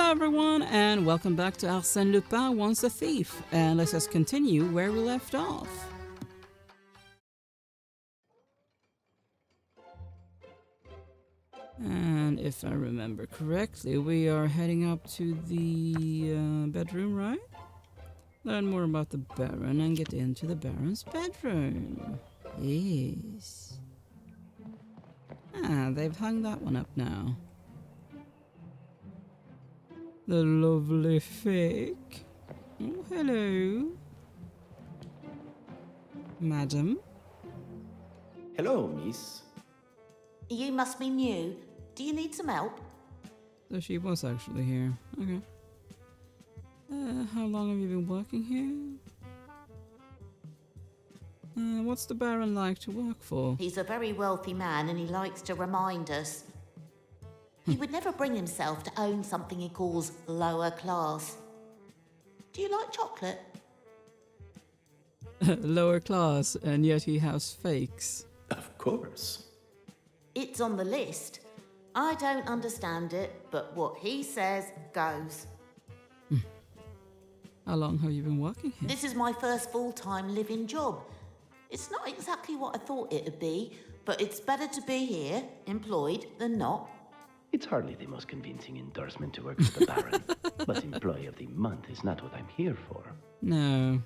Hello everyone, and welcome back to Arsene Lupin Once a Thief, and let us continue where we left off. And if I remember correctly, we are heading up to the bedroom, right? Learn more about the Baron and get into the Baron's bedroom. Yes. Ah, they've hung that one up now. The lovely fake. Oh, hello. Madam? Hello, miss. You must be new. Do you need some help? So she was actually here. Okay. How long have you been working here? What's the Baron like to work for? He's a very wealthy man and he likes to remind us. He would never bring himself to own something he calls lower class. Do you like chocolate? Lower class, and yet he has fakes. Of course. It's on the list. I don't understand it, but what he says goes. How long have you been working here? This is my first full-time living job. It's not exactly what I thought it'd be, but it's better to be here, employed, than not. It's hardly the most convincing endorsement to work for the Baron, but Employee of the Month is not what I'm here for. No.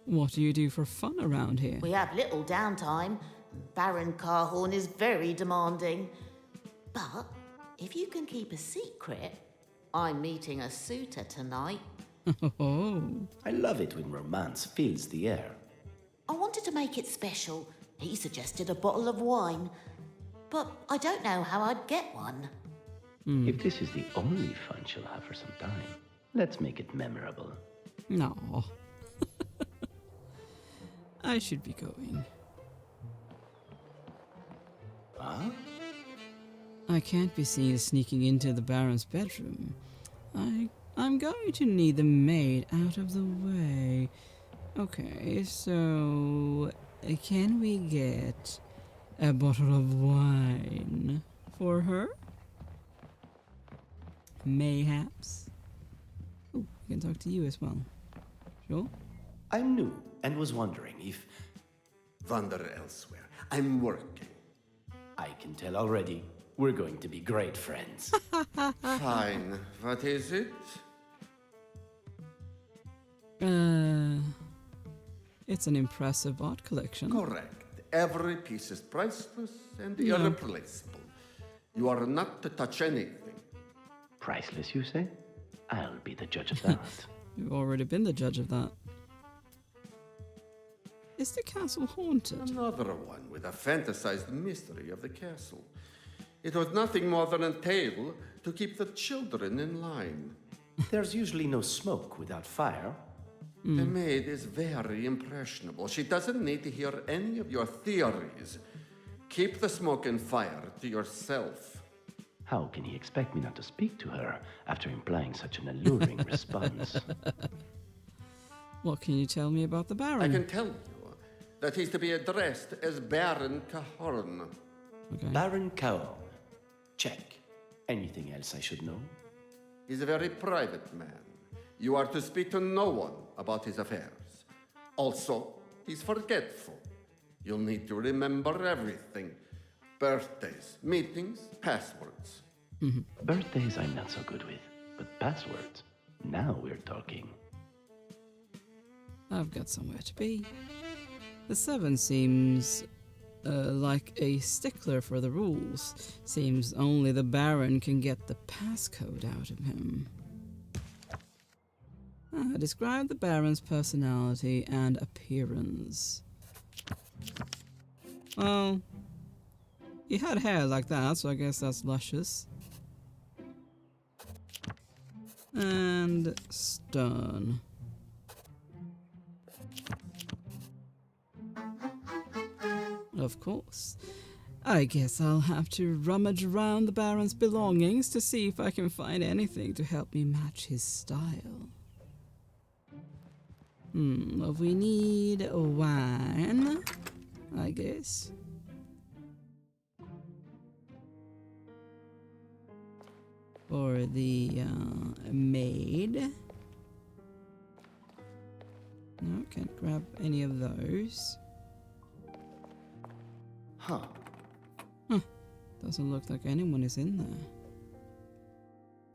What do you do for fun around here? We have little downtime. Baron Carhorn is very demanding. But if you can keep a secret, I'm meeting a suitor tonight. Oh. I love it when romance fills the air. I wanted to make it special. He suggested a bottle of wine. But I don't know how I'd get one. If this is the only fun she'll have for some time, let's make it memorable. No. I should be going. Huh? I can't be seen sneaking into the Baron's bedroom. I'm going to need the maid out of the way. Okay, so can we get a bottle of wine for her? Mayhaps. Oh, I can talk to you as well. Sure? I'm new and was wondering if... Wander elsewhere. I'm working. I can tell already, we're going to be great friends. Fine. What is it? It's an impressive art collection. Correct. Every piece is priceless and irreplaceable. You are not to touch anything. Priceless, you say? I'll be the judge of that. You've already been the judge of that. Is the castle haunted? Another one with a fantasized mystery of the castle. It was nothing more than a tale to keep the children in line. There's usually no smoke without fire. The maid is very impressionable. She doesn't need to hear any of your theories. Keep the smoke and fire to yourself. How can he expect me not to speak to her after implying such an alluring response? What can you tell me about the Baron? I can tell you that he's to be addressed as Baron Cahorn. Okay. Baron Cahorn. Check. Anything else I should know? He's a very private man. You are to speak to no one about his affairs. Also, he's forgetful. You'll need to remember everything. Birthdays, meetings, passwords. Birthdays I'm not so good with, but passwords? Now we're talking. I've got somewhere to be. The Seven seems like a stickler for the rules. Seems only the Baron can get the passcode out of him. Describe the Baron's personality and appearance. Well, he had hair like that, so I guess that's luscious. And stern. Of course. I guess I'll have to rummage around the Baron's belongings to see if I can find anything to help me match his style. We need a wine, I guess. for the maid. No, can't grab any of those. Huh. Doesn't look like anyone is in there.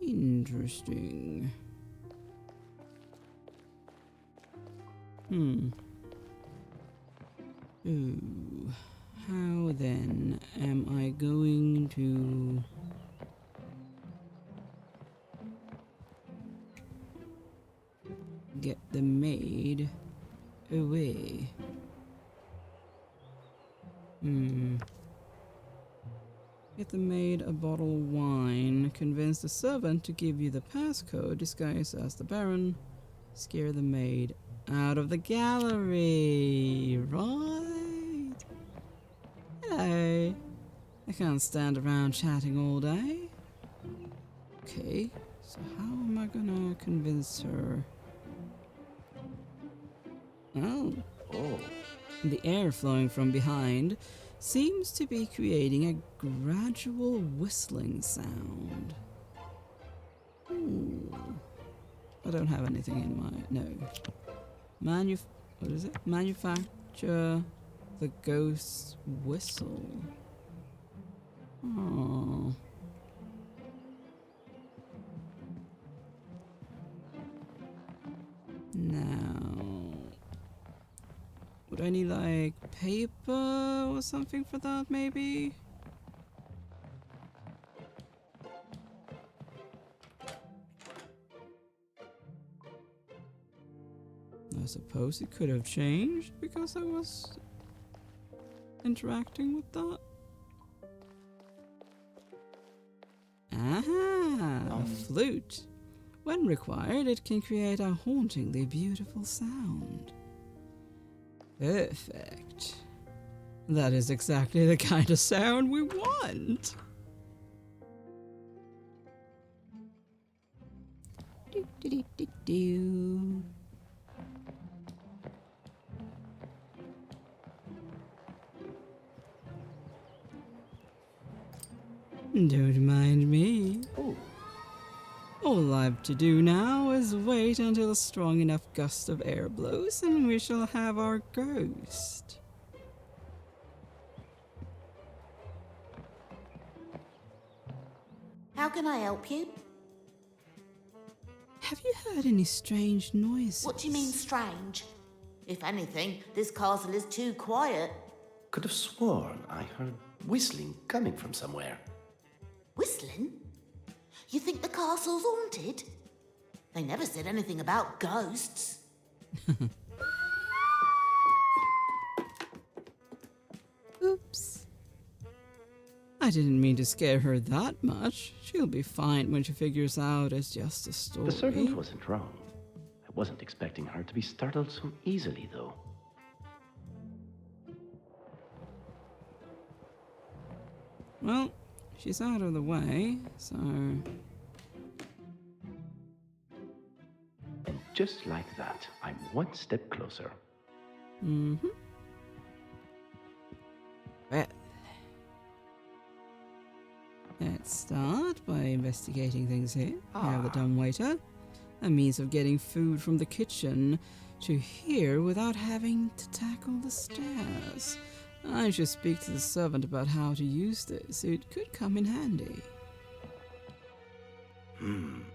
Interesting. Ooh. How then am I going to... get the maid away? Get the maid a bottle of wine, convince the servant to give you the passcode disguised as the Baron, scare the maid out of the gallery, right? Hello. I can't stand around chatting all day. Okay, so how am I gonna convince her? Oh. The air flowing from behind seems to be creating a gradual whistling sound. I don't have anything in mind. No. What is it? Manufacture the ghost whistle. Oh. Now, would I need like paper or something for that maybe? I suppose it could have changed because I was interacting with that. Aha! A flute. When required, it can create a hauntingly beautiful sound. Perfect. That is exactly the kind of sound we want. Do, do, do, do, do. Don't mind me. All I have to do now is wait until a strong enough gust of air blows and we shall have our ghost. How can I help you? Have you heard any strange noises? What do you mean strange? If anything, this castle is too quiet. Could have sworn I heard whistling coming from somewhere. Whistling? You think the castle's haunted? They never said anything about ghosts. Oops. I didn't mean to scare her that much. She'll be fine when she figures out it's just a story. The servant wasn't wrong. I wasn't expecting her to be startled so easily, though. Well, she's out of the way, so... And just like that, I'm one step closer. Mm-hmm. Well, let's start by investigating things here. We have the dumbwaiter, a means of getting food from the kitchen to here without having to tackle the stairs. I should speak to the servant about how to use this. It could come in handy. Ah.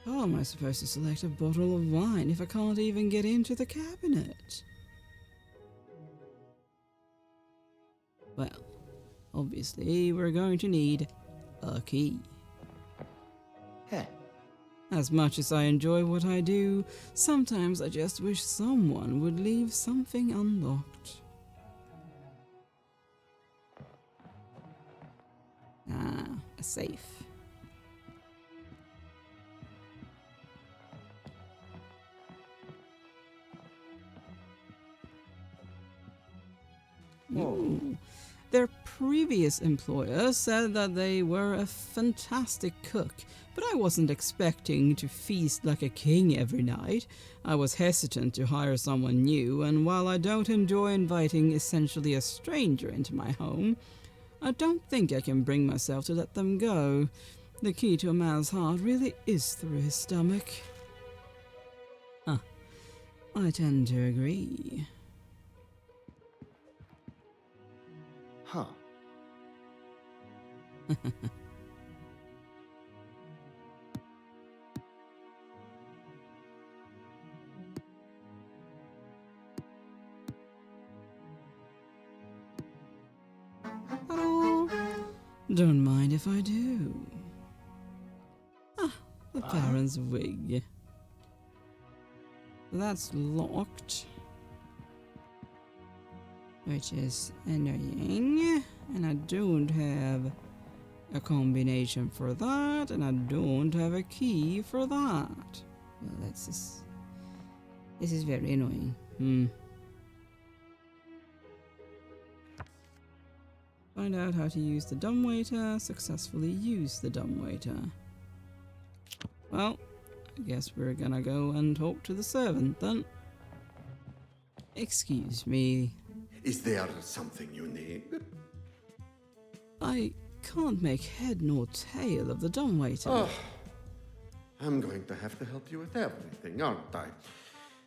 How am I supposed to select a bottle of wine if I can't even get into the cabinet? Well, obviously we're going to need a key. Heh. As much as I enjoy what I do, sometimes I just wish someone would leave something unlocked. Ah, a safe. Ooh, Their previous employer said that they were a fantastic cook, but I wasn't expecting to feast like a king every night. I was hesitant to hire someone new, and while I don't enjoy inviting essentially a stranger into my home, I don't think I can bring myself to let them go. The key to a man's heart really is through his stomach. I tend to agree. Huh. Oh, don't mind if I do. The Baron's wig. That's locked, which is annoying, and I don't have a combination for that, and I don't have a key for that. Well, this is very annoying. Find out how to use the dumbwaiter. Successfully use the dumbwaiter. Well, I guess we're gonna go and talk to the servant then. Excuse me. Is there something you need? I can't make head nor tail of the dumbwaiter. Oh, I'm going to have to help you with everything, aren't I?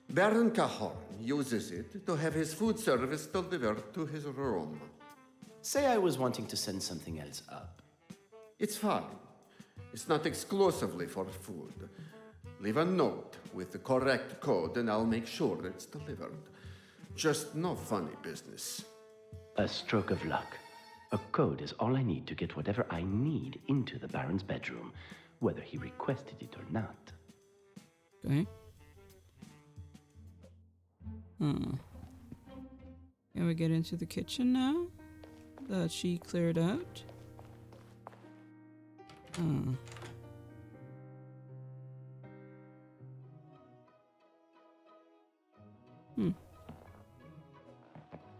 Baron Cahorn uses it to have his food service delivered to his room. Say I was wanting to send something else up. It's fine. It's not exclusively for food. Leave a note with the correct code and I'll make sure it's delivered. Just no funny business. A stroke of luck. A code is all I need to get whatever I need into the Baron's bedroom, whether he requested it or not. Okay. Can we get into the kitchen now that she cleared out?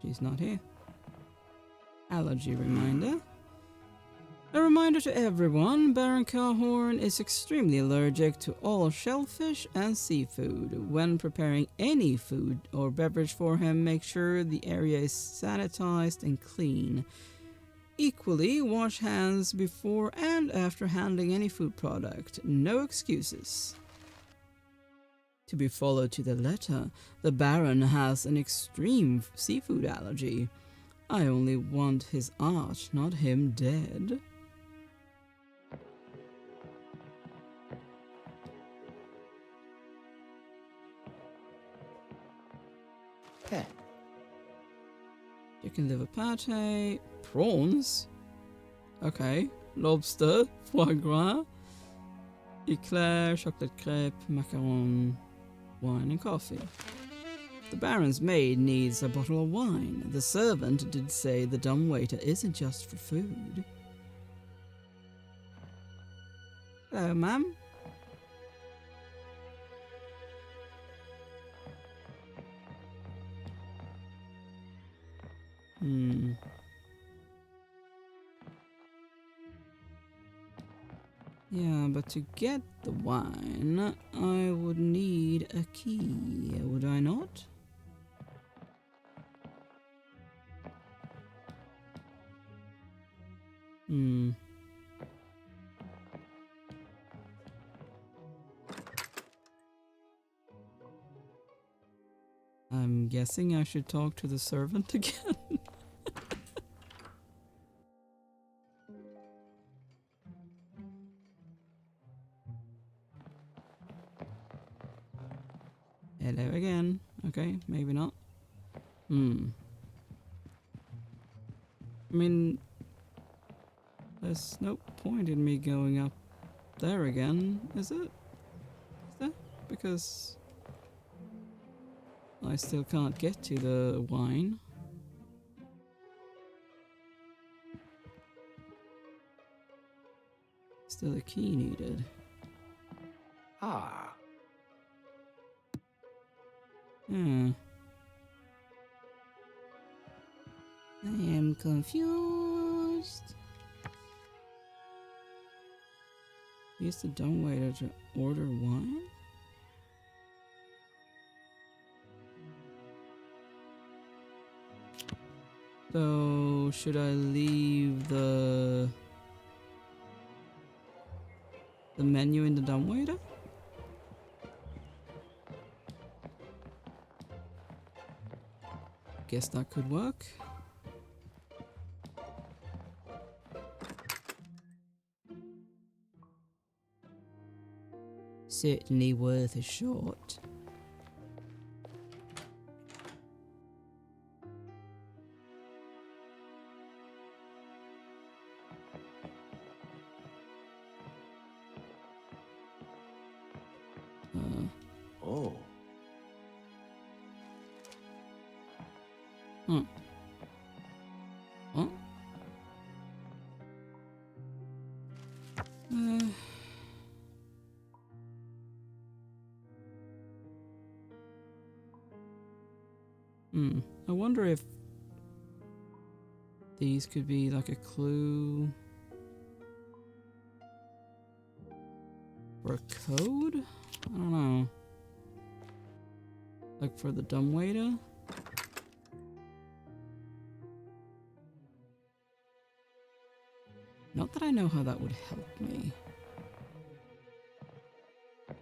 She's not here. Allergy reminder. A reminder to everyone, Baron Cahorn is extremely allergic to all shellfish and seafood. When preparing any food or beverage for him, make sure the area is sanitized and clean. Equally, wash hands before and after handling any food product. No excuses. To be followed to the letter, the Baron has an extreme seafood allergy. I only want his art, not him dead. Okay. Chicken liver pate, prawns. Okay, lobster, foie gras, eclair, chocolate crepe, macaron, wine and coffee. The Baron's maid needs a bottle of wine. The servant did say the dumbwaiter isn't just for food. Hello, ma'am. Yeah, but to get the wine, I would need a key, would I not? I'm guessing I should talk to the servant again. Hello again. Okay, maybe not. I mean, there's no point in me going up there again, is it? Is there? Because I still can't get to the wine. Still a key needed. Ah. Yeah. I am confused. Use the dumbwaiter to order wine? So, should I leave the menu in the dumbwaiter? Guess that could work. Certainly worth a shot. Oh. Huh. Huh? I wonder if these could be like a clue or a code? I don't know. Like for the dumbwaiter? Not that I know how that would help me.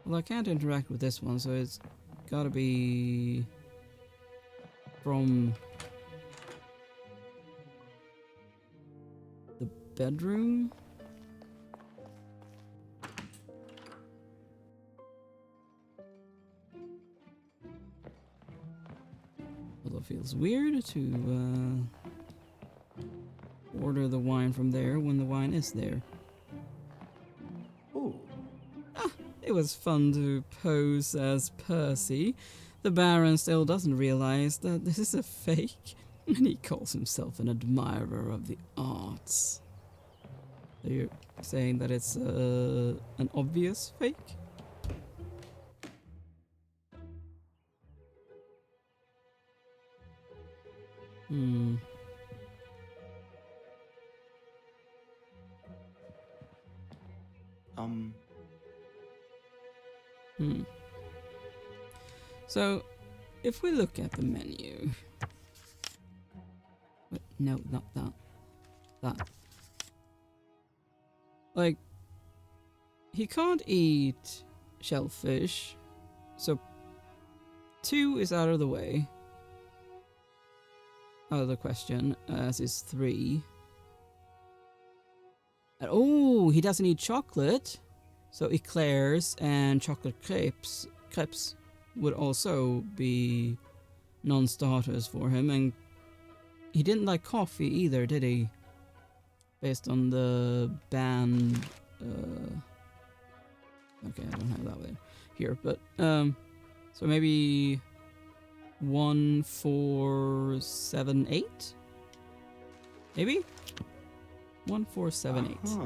Well, I can't interact with this one, so it's gotta be from the bedroom? Although it feels weird to order the wine from there when the wine is there. Oh. It was fun to pose as Percy. The Baron still doesn't realize that this is a fake, and he calls himself an admirer of the arts. So you're saying that it's an obvious fake? Hmm. So, if we look at the menu... Wait, no, not that. That. Like, he can't eat shellfish, so 2 is out of the way. Out of the question, as is 3. And, oh, he doesn't eat chocolate, so eclairs and chocolate crepes would also be non-starters for him, and he didn't like coffee either, did he? Based on the band, okay, I don't have that there here, but so maybe 1, 4, 7, 8, maybe 1, 4, 7, 8.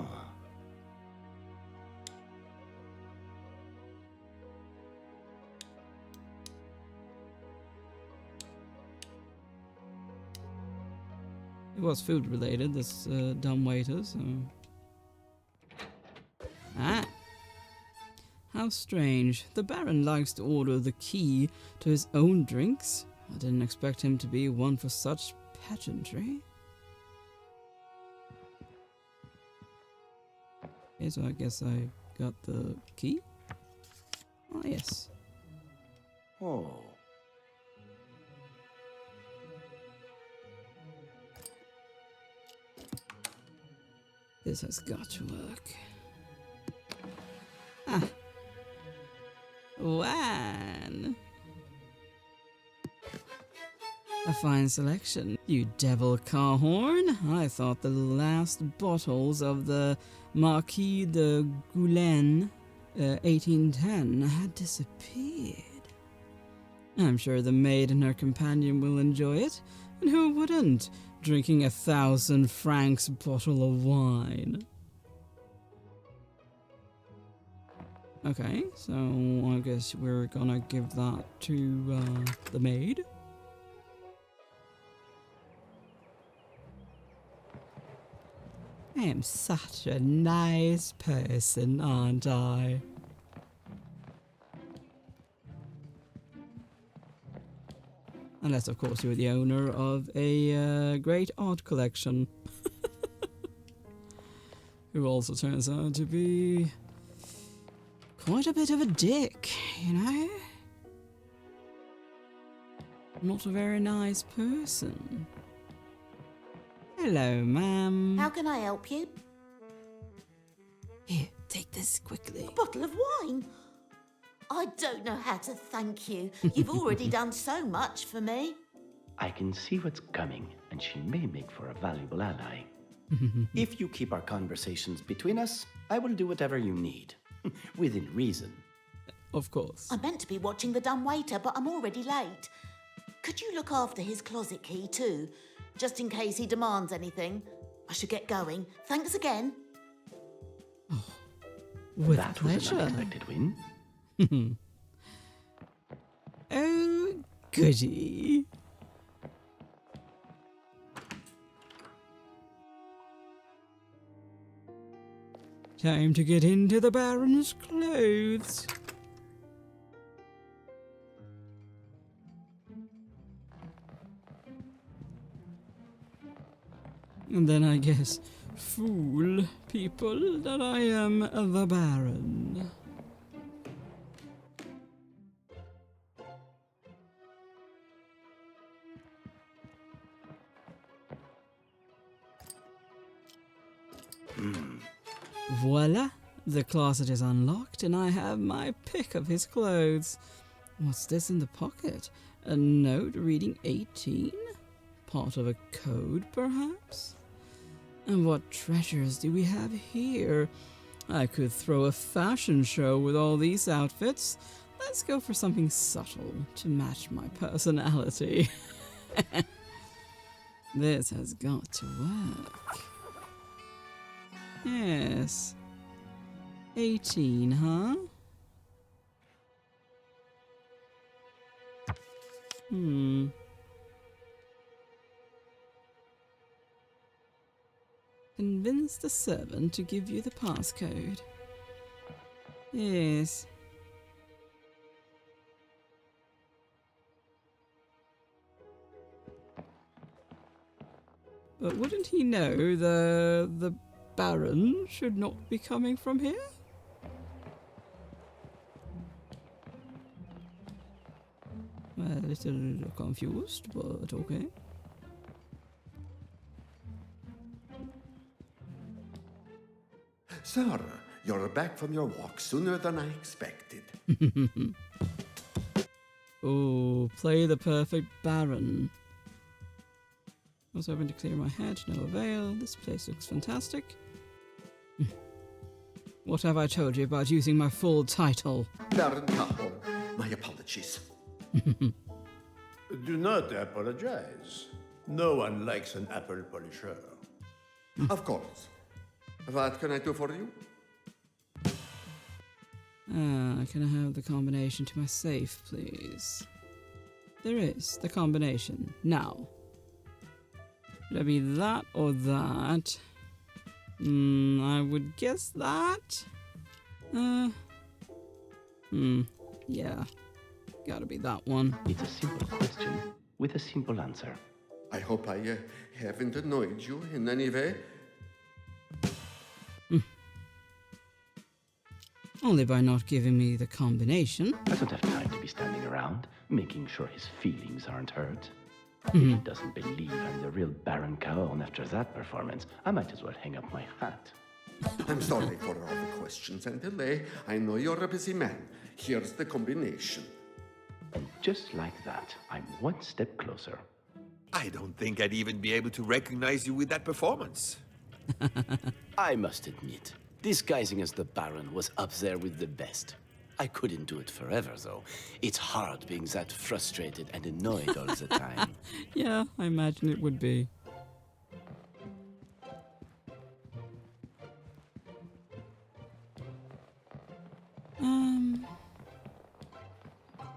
It was food related, this dumb waiter, so... Ah! How strange. The Baron likes to order the key to his own drinks. I didn't expect him to be one for such pageantry. Okay, so I guess I got the key? Oh, yes. Oh. This has got to work. Ah. Wine. A fine selection, you devil Carhorn. I thought the last bottles of the Marquis de Goulaine 1810 had disappeared. I'm sure the maid and her companion will enjoy it, and who wouldn't, drinking 1,000 francs bottle of wine. Okay, so I guess we're gonna give that to the maid. I am such a nice person, aren't I? Unless, of course, you're the owner of a great art collection. Who also turns out to be quite a bit of a dick, you know? Not a very nice person. Hello, ma'am. How can I help you? Here, take this quickly. A bottle of wine? I don't know how to thank you. You've already done so much for me. I can see what's coming, and she may make for a valuable ally. If you keep our conversations between us, I will do whatever you need. Within reason. Of course. I meant to be watching the dumb waiter, but I'm already late. Could you look after his closet key too? Just in case he demands anything. I should get going. Thanks again. With That was pleasure. an unexpected win. Oh, goody. Time to get into the Baron's clothes. And then I guess fool people that I am the Baron. Voila! The closet is unlocked and I have my pick of his clothes. What's this in the pocket? A note reading 18? Part of a code, perhaps? And what treasures do we have here? I could throw a fashion show with all these outfits. Let's go for something subtle to match my personality. This has got to work. Yes. 18, huh? Convince the servant to give you the passcode. Yes. But wouldn't he know the Baron should not be coming from here? Well, a little confused, but okay. Sir, you're back from your walk sooner than I expected. Oh, play the perfect Baron. I was hoping to clear my head, no avail. This place looks fantastic. What have I told you about using my full title? Baron Cajon, my apologies. Do not apologize. No one likes an apple polisher. Of course. What can I do for you? Can I have the combination to my safe, please? There is the combination. Now. Should it be that or that? I would guess that. Yeah. Gotta be that one. It's a simple question with a simple answer. I hope I haven't annoyed you in any way. Only by not giving me the combination. I don't have time to be standing around, making sure his feelings aren't hurt. If he doesn't believe I'm the real Baron Caon after that performance, I might as well hang up my hat. I'm sorry for all the questions and delay. I know you're a busy man. Here's the combination. And just like that, I'm one step closer. I don't think I'd even be able to recognize you with that performance. I must admit, disguising as the Baron was up there with the best. I couldn't do it forever, though. It's hard being that frustrated and annoyed all the time. Yeah, I imagine it would be.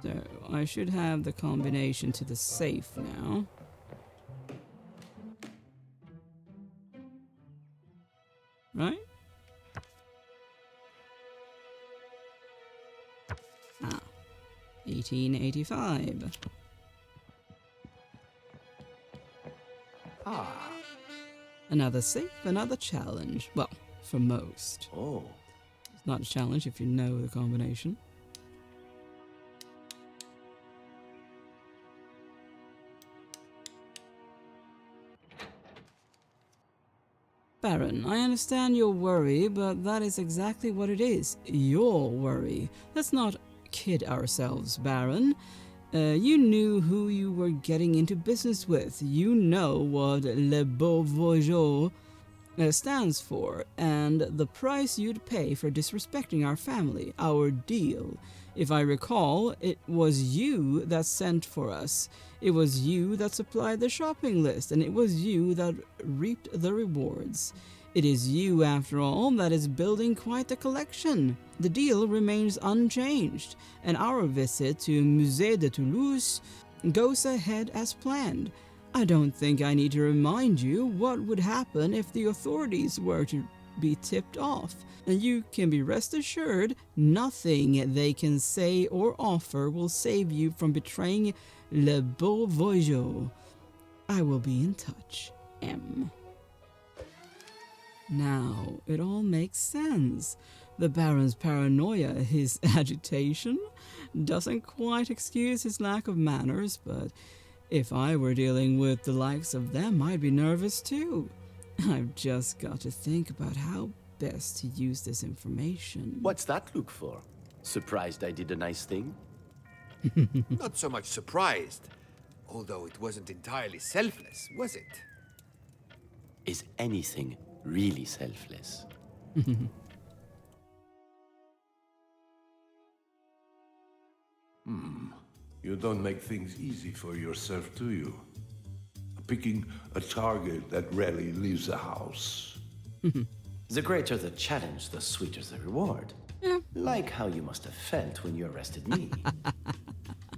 So, I should have the combination to the safe now. right? Ah, 1885. Ah. Another safe, another challenge. Well, for most. Oh. It's not a challenge if you know the combination. Baron, I understand your worry, but that is exactly what it is. Your worry. Let's not kid ourselves, Baron. You knew who you were getting into business with. You know what Le Beau Voyageur stands for, and the price you'd pay for disrespecting our family, our deal. If I recall, it was you that sent for us. It was you that supplied the shopping list, and it was you that reaped the rewards. It is you, after all, that is building quite the collection. The deal remains unchanged, and our visit to Musée de Toulouse goes ahead as planned. I don't think I need to remind you what would happen if the authorities were to be tipped off, and you can be rest assured nothing they can say or offer will save you from betraying Le Beau Voyageur. I will be in touch, M. Now, it all makes sense. The Baron's paranoia, his agitation, doesn't quite excuse his lack of manners, but if I were dealing with the likes of them, I'd be nervous too. I've just got to think about how best to use this information. What's that look for? Surprised I did a nice thing? Not so much surprised, although it wasn't entirely selfless, was it? Is anything really selfless? You don't make things easy for yourself, do you? Picking a target that rarely leaves the house. The greater the challenge, the sweeter the reward. Like how you must have felt when you arrested me.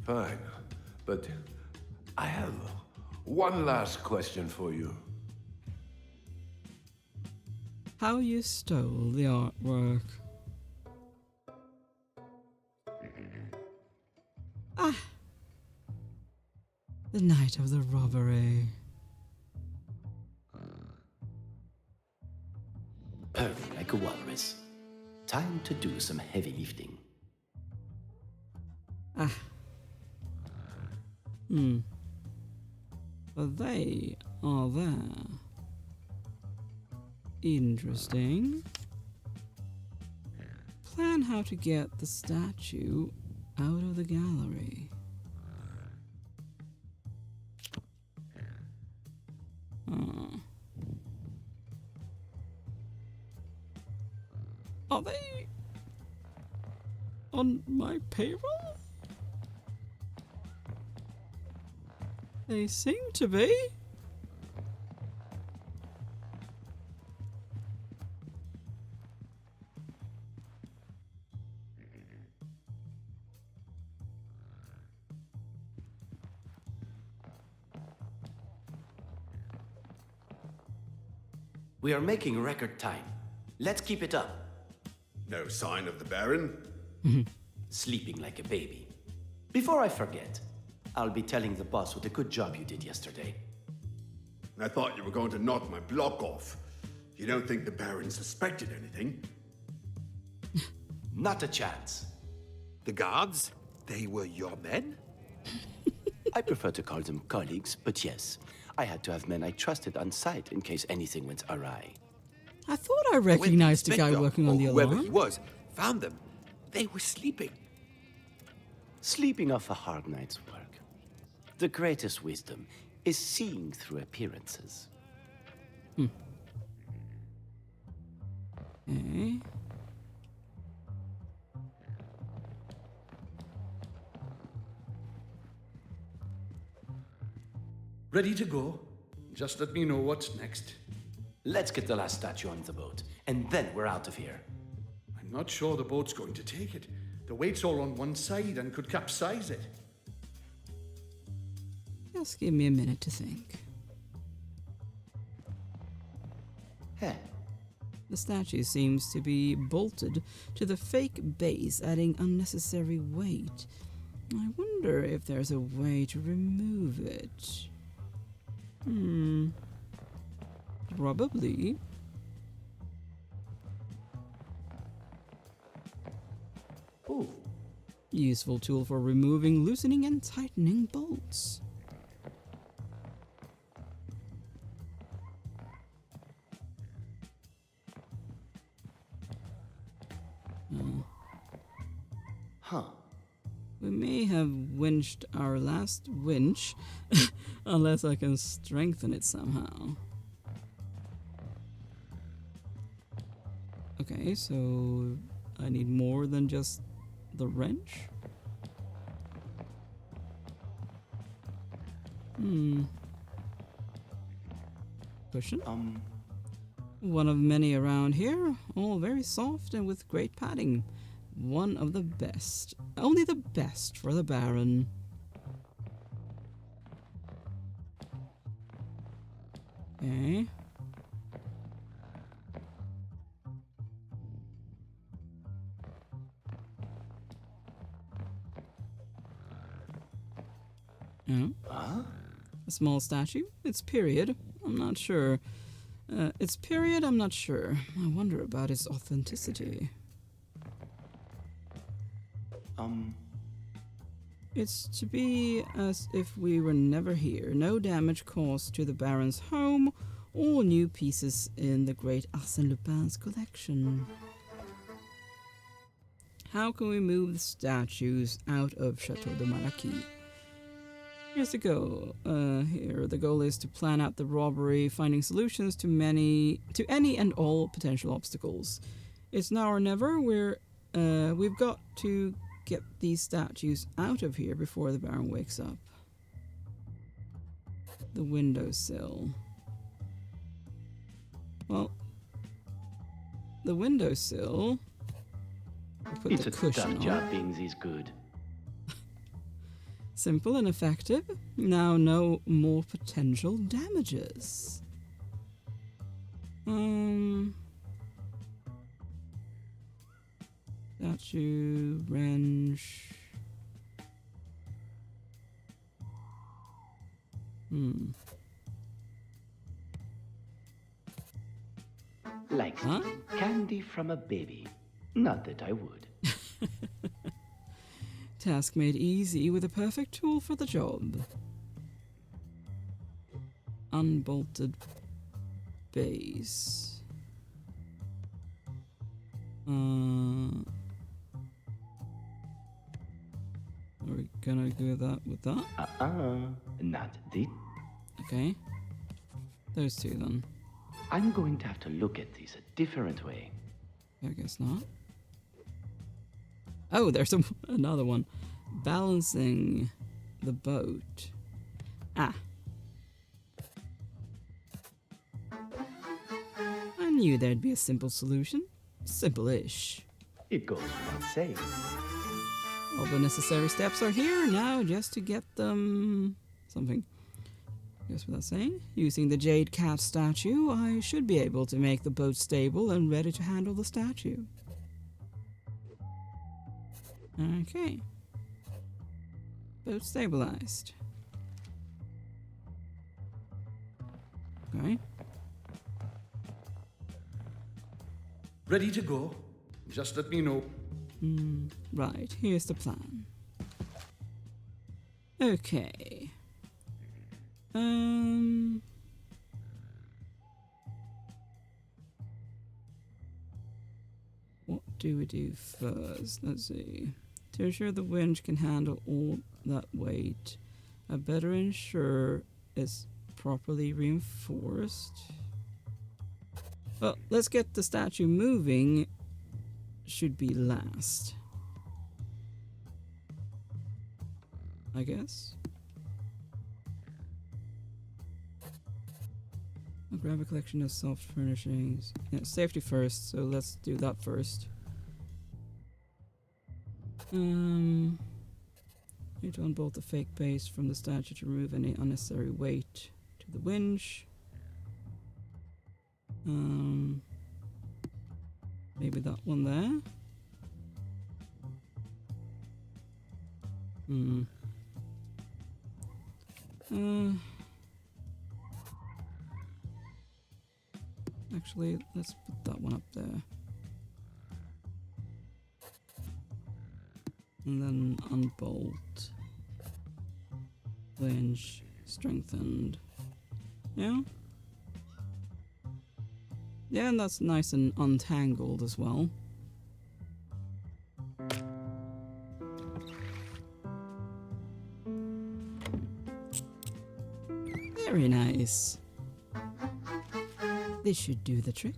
Fine, but I have one last question for you. How you stole the artwork. The night of the robbery. Purring like a walrus. Time to do some heavy lifting. But they are there. Interesting. Plan how to get the statue out of the gallery. Are they on my payroll? They seem to be. We are making record time. Let's keep it up. No sign of the Baron? Sleeping like a baby. Before I forget, I'll be telling the boss what a good job you did yesterday. I thought you were going to knock my block off. You don't think the Baron suspected anything? Not a chance. The guards? They were your men? I prefer to call them colleagues, but yes, I had to have men I trusted on site in case anything went awry. I thought I When recognized the guy inspector, working on or the whoever alarm. he was, found them, they were sleeping. Sleeping off a hard night's work. The greatest wisdom is seeing through appearances. Okay. Ready to go. Just let me know what's next. Let's get the last statue on the boat, and then we're out of here. I'm not sure the boat's going to take it. The weight's all on one side and could capsize it. Just give me a minute to think. Heh. The statue seems to be bolted to the fake base, adding unnecessary weight. I wonder if there's a way to remove it. Probably. Ooh, Useful tool for removing, loosening, and tightening bolts. huh. We may have winched our last winch, unless I can strengthen it somehow. Okay, so I need more than just the wrench? Cushion? One of many around here, all very soft and with great padding. One of the best. Only the best for the Baron. Okay. Oh. A small statue? It's period. I'm not sure. It's period, I'm not sure. I wonder about its authenticity. It's to be as if we were never here. No damage caused to the Baron's home. All new pieces in the great Arsene Lupin's collection. How can we move the statues out of Chateau de Malaquis? Here's the goal. The goal is to plan out the robbery, finding solutions to any and all potential obstacles. It's now or never. We've got to get these statues out of here before the Baron wakes up. The windowsill. Well, the windowsill. Put It's the a cushion tough on. job being this good. Simple and effective. Now no more potential damages. Statue, wrench. Like stealing candy from a baby. Not that I would. Task made easy with a perfect tool for the job. Unbolted base. Are we gonna do that with that? Not this. Okay. Those two then. I'm going to have to look at these a different way. I guess not. Oh, there's another one. Balancing the boat. Ah. I knew there'd be a simple solution. Simple-ish. It goes without saying. All the necessary steps are here now just to get them something. Goes without saying. Using the jade cat statue, I should be able to make the boat stable and ready to handle the statue. Okay. Boat stabilized. Okay. Ready to go. Just let me know. Right, here's the plan. Okay. What do we do first? Let's see. To ensure the winch can handle all that weight, I better ensure it's properly reinforced. Well, let's get the statue moving. Should be last, I guess. I'll grab a collection of soft furnishings. Yeah, safety first, so let's do that first. Need to unbolt the fake base from the statue to remove any unnecessary weight to the winch. Maybe that one there? Actually, let's put that one up there. And then unbolt. Flinch. Strengthened. Yeah? Yeah, and that's nice and untangled as well. Very nice. This should do the trick.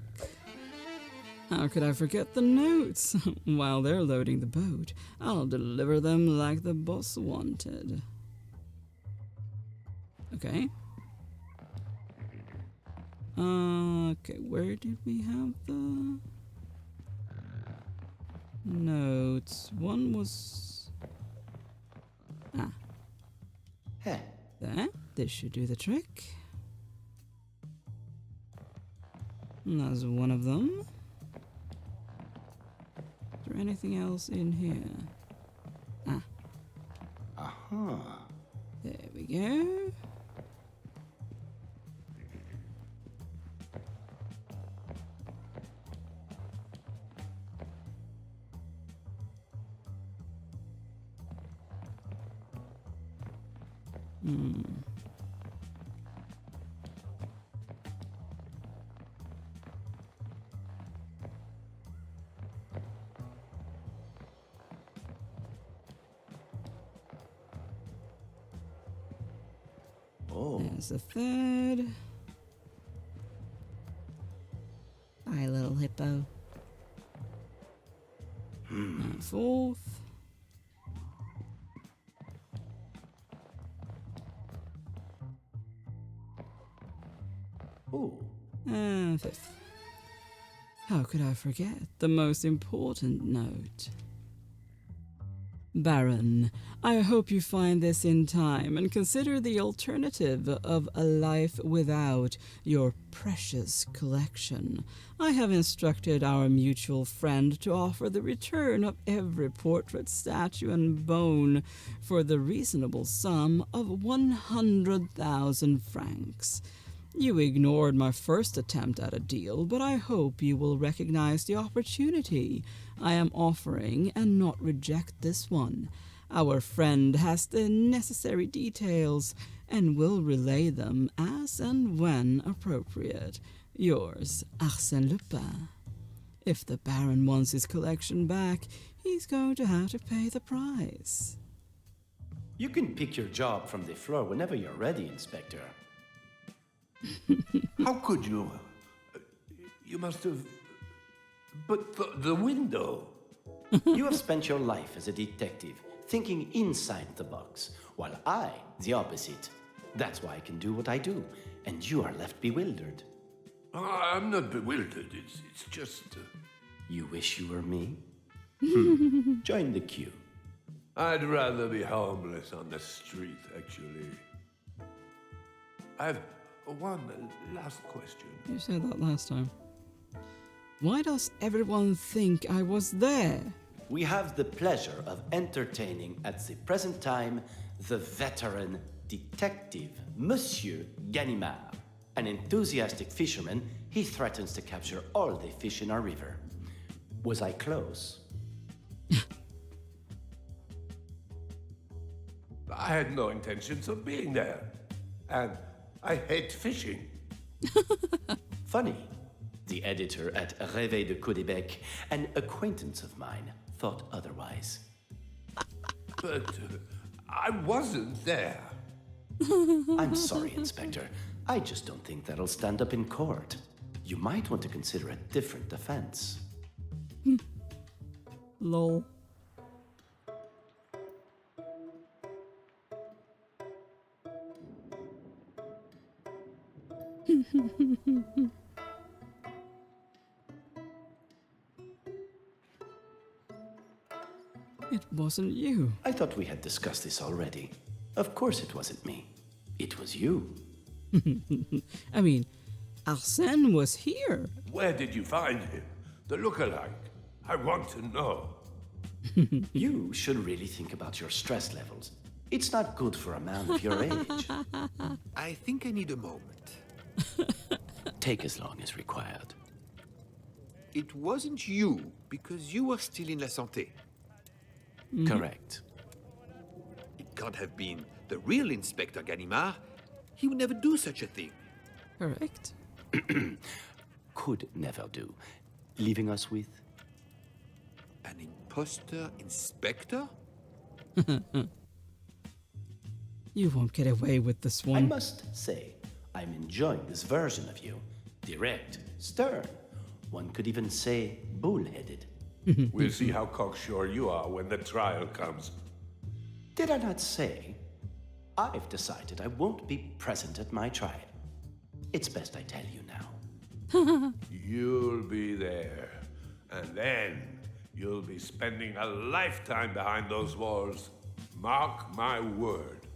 How could I forget the notes? While they're loading the boat, I'll deliver them like the boss wanted. Okay. Okay, where did we have the notes? One was... Heh. There. This should do the trick. And that's one of them. Is there anything else in here? Uh-huh. There we go. Oh. There's the third. Bye, little hippo. And fourth. Ooh. And fifth. How could I forget the most important note? Baron, I hope you find this in time and consider the alternative of a life without your precious collection. I have instructed our mutual friend to offer the return of every portrait, statue, and bone for the reasonable sum of 100,000 francs. You ignored my first attempt at a deal, but I hope you will recognize the opportunity I am offering and not reject this one. Our friend has the necessary details and will relay them as and when appropriate. Yours, Arsene Lupin. If the Baron wants his collection back, he's going to have to pay the price. You can pick your job from the floor whenever you're ready, Inspector. How could you? You must have... But the window... You have spent your life as a detective, thinking inside the box, while I, the opposite. That's why I can do what I do, and you are left bewildered. I'm not bewildered, it's just... You wish you were me? Join the queue. I'd rather be homeless on the street, actually. I've one last question. You said that last time. Why does everyone think I was there? We have the pleasure of entertaining at the present time the veteran detective, Monsieur Ganimard. An enthusiastic fisherman, he threatens to capture all the fish in our river. Was I close? I had no intentions of being there. And I hate fishing. Funny. The editor at Réveil de Caudebec, an acquaintance of mine, thought otherwise. But I wasn't there. I'm sorry, Inspector. I just don't think that'll stand up in court. You might want to consider a different offense. Lol. It wasn't you. I thought we had discussed this already. Of course it wasn't me. It was you. I mean, Arsene was here. Where did you find him? The look-alike. I want to know. You should really think about your stress levels. It's not good for a man of your age. I think I need a moment. Take as long as required. It wasn't you, because you were still in La Santé. Correct. It can't have been the real Inspector Ganimard. He would never do such a thing. Correct. Could never do. Leaving us with? An imposter inspector? You won't get away with this I one. must say, I'm enjoying this version of you. Direct, stern. One could even say bullheaded. We'll see how cocksure you are when the trial comes. Did I not say? I've decided I won't be present at my trial. It's best I tell you now. You'll be there. And then you'll be spending a lifetime behind those walls. Mark my word.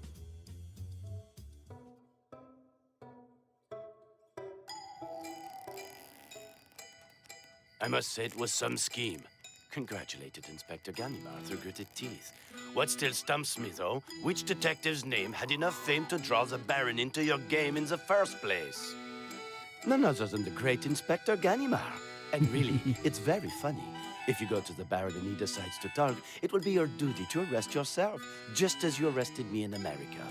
I must say it was some scheme. Congratulated Inspector Ganimard through gritted teeth. What still stumps me, though, which detective's name had enough fame to draw the Baron into your game in the first place? None other than the great Inspector Ganimard. And really, it's very funny. If you go to the Baron and he decides to talk, it will be your duty to arrest yourself, just as you arrested me in America.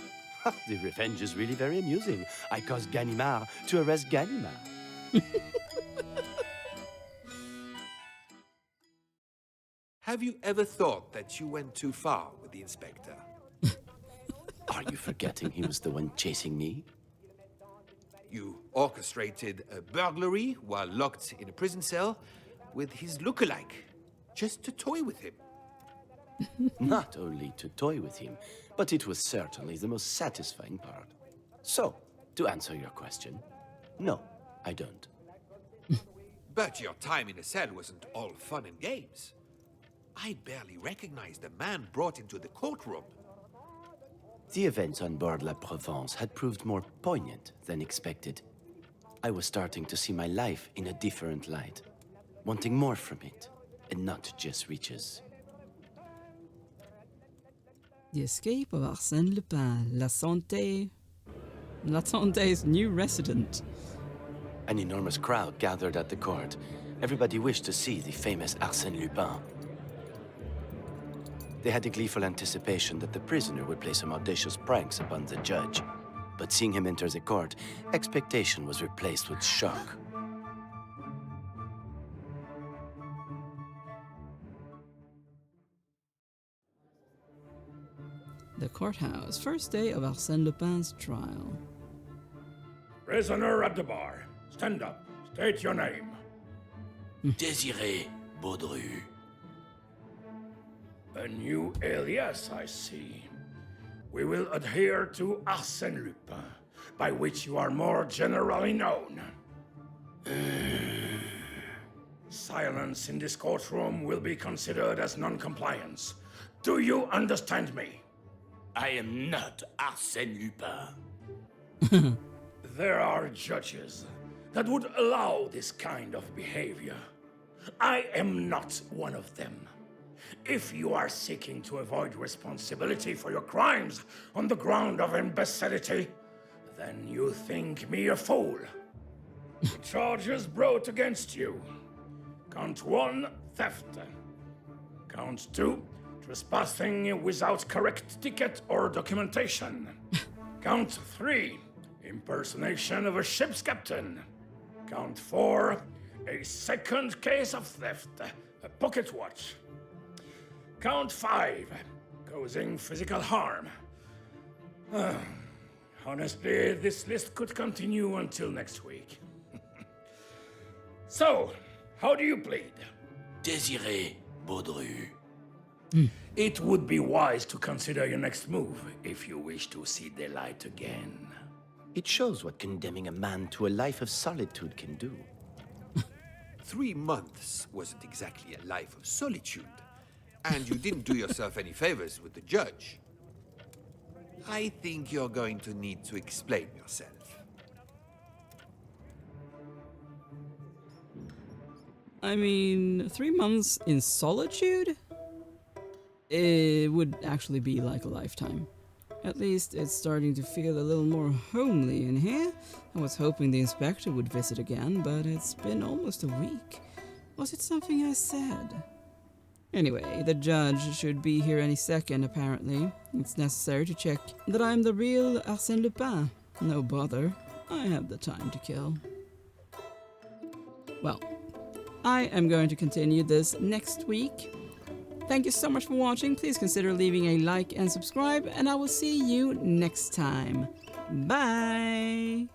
The revenge is really very amusing. I caused Ganimard to arrest Ganimard. Have you ever thought that you went too far with the inspector? Are you forgetting he was the one chasing me? You orchestrated a burglary while locked in a prison cell with his look-alike, just to toy with him. Not only to toy with him, but it was certainly the most satisfying part. So, to answer your question, no, I don't. But your time in a cell wasn't all fun and games. I barely recognized the man brought into the courtroom. The events on board La Provence had proved more poignant than expected. I was starting to see my life in a different light, wanting more from it, and not just riches. The escape of Arsène Lupin, La Santé's new resident. An enormous crowd gathered at the court. Everybody wished to see the famous Arsène Lupin. They had a gleeful anticipation that the prisoner would play some audacious pranks upon the judge. But seeing him enter the court, expectation was replaced with shock. The courthouse, first day of Arsène Lupin's trial. Prisoner at the bar, stand up. State your name. Désiré Baudru. A new alias, I see. We will adhere to Arsène Lupin, by which you are more generally known. Silence in this courtroom will be considered as non-compliance. Do you understand me? I am not Arsène Lupin. There are judges that would allow this kind of behavior. I am not one of them. If you are seeking to avoid responsibility for your crimes on the ground of imbecility, then you think me a fool. The charges brought against you. Count 1, theft. Count 2, trespassing without correct ticket or documentation. Count 3, impersonation of a ship's captain. Count 4, a second case of theft, a pocket watch. Count 5, causing physical harm. Honestly, this list could continue until next week. So, how do you plead? Désiré Baudru. It would be wise to consider your next move if you wish to see the light again. It shows what condemning a man to a life of solitude can do. 3 months wasn't exactly a life of solitude. And you didn't do yourself any favors with the judge. I think you're going to need to explain yourself. I mean, 3 months in solitude? It would actually be like a lifetime. At least it's starting to feel a little more homely in here. I was hoping the inspector would visit again, but it's been almost a week. Was it something I said? Anyway, the judge should be here any second, apparently. It's necessary to check that I'm the real Arsene Lupin. No bother. I have the time to kill. Well, I am going to continue this next week. Thank you so much for watching. Please consider leaving a like and subscribe, and I will see you next time. Bye!